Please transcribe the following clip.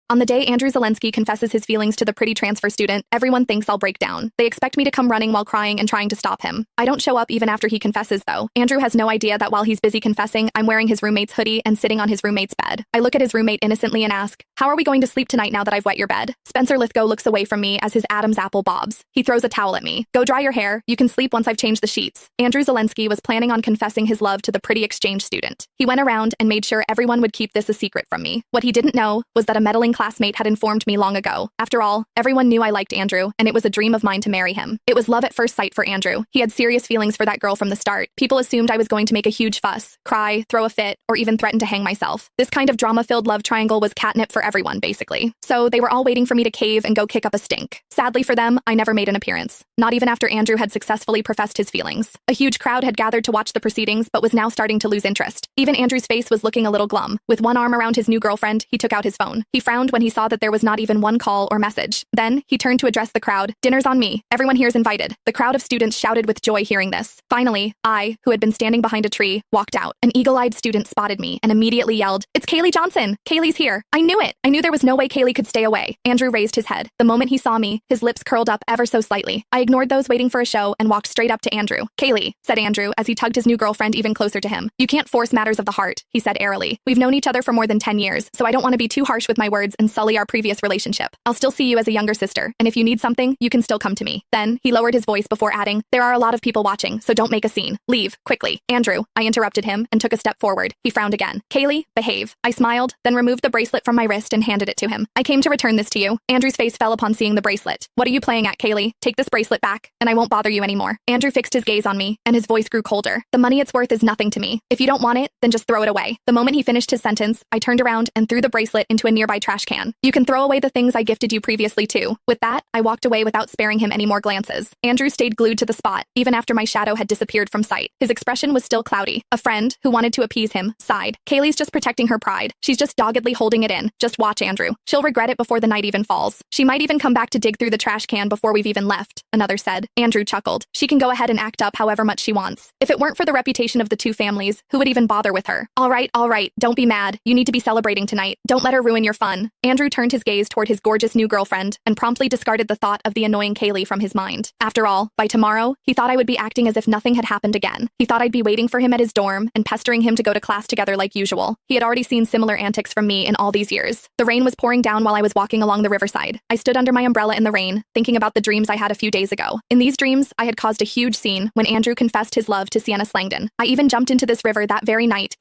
On the day Andrew Zelensky confesses his feelings to the pretty transfer student, everyone thinks I'll break down. They expect me to come running while crying and trying to stop him. I don't show up even after he confesses, though. Andrew has no idea that while he's busy confessing, I'm wearing his roommate's hoodie and sitting on his roommate's bed. I look at his roommate innocently and ask, "How are we going to sleep tonight now that I've wet your bed?" Spencer Lithgow looks away from me as his Adam's apple bobs. He throws a towel at me. "Go dry your hair. You can sleep once I've changed the sheets." Andrew Zelensky was planning on confessing his love to the pretty exchange student. He went around and made sure everyone would keep this a secret from me. What he didn't know was that a meddling classmate had informed me long ago. After all, everyone knew I liked Andrew, and it was a dream of mine to marry him. It was love at first sight for Andrew. He had serious feelings for that girl from the start. People assumed I was going to make a huge fuss, cry, throw a fit, or even threaten to hang myself. This kind of drama-filled love triangle was catnip for everyone, basically. So they were all waiting for me to cave and go kick up a stink. Sadly for them, I never made an appearance. Not even after Andrew had successfully professed his feelings. A huge crowd had gathered to watch the proceedings, but was now starting to lose interest. Even Andrew's face was looking a little glum. With one arm around his new girlfriend, he took out his phone. He frowned when he saw that there was not even one call or message. Then, he turned to address the crowd. "Dinner's on me. Everyone here's invited." The crowd of students shouted with joy hearing this. Finally, I, who had been standing behind a tree, walked out. An eagle-eyed student spotted me and immediately yelled, "It's Kaylee Johnson! Kaylee's here!" I knew it! I knew there was no way Kaylee could stay away. Andrew raised his head. The moment he saw me, his lips curled up ever so slightly. I ignored those waiting for a show and walked straight up to Andrew. "Kaylee," said Andrew as he tugged his new girlfriend even closer to him. "You can't force matters of the heart," he said airily. "We've known each other for more than 10 years, so I don't want to be too harsh with my words and sully our previous relationship. I'll still see you as a younger sister, and if you need something, you can still come to me." Then, he lowered his voice before adding, "There are a lot of people watching, so don't make a scene. Leave, quickly." "Andrew," I interrupted him and took a step forward. He frowned again. "Kaylee, behave." I smiled, then removed the bracelet from my wrist and handed it to him. "I came to return this to you." Andrew's face fell upon seeing the bracelet. "What are you playing at, Kaylee? Take this bracelet back, and I won't bother you anymore." Andrew fixed his gaze on me, and his voice grew colder. "The money it's worth is nothing to me. If you don't want it, then just throw it away." The moment he finished his sentence, I turned around and threw the bracelet into a nearby trash can. "You can throw away the things I gifted you previously, too." With that, I walked away without sparing him any more glances. Andrew stayed glued to the spot, even after my shadow had disappeared from sight. His expression was still cloudy. A friend, who wanted to appease him, sighed. "Kaylee's just protecting her pride. She's just doggedly holding it in. Just watch, Andrew. She'll regret it before the night even falls. She might even come back to dig through the trash can before we've even left," another said. Andrew chuckled. "She can go ahead and act up however much she wants. If it weren't for the reputation of the two families, who would even bother with her?" All right, don't be mad. You need to be celebrating tonight. Don't let her ruin your fun." Andrew turned his gaze toward his gorgeous new girlfriend and promptly discarded the thought of the annoying Kaylee from his mind. After all, by tomorrow, he thought I would be acting as if nothing had happened again. He thought I'd be waiting for him at his dorm and pestering him to go to class together like usual. He had already seen similar antics from me in all these years. The rain was pouring down while I was walking along the riverside. I stood under my umbrella in the rain, thinking about the dreams I had a few days ago. In these dreams, I had caused a huge scene when Andrew confessed his love to Sienna Slangdon. I even jumped into this river that very night,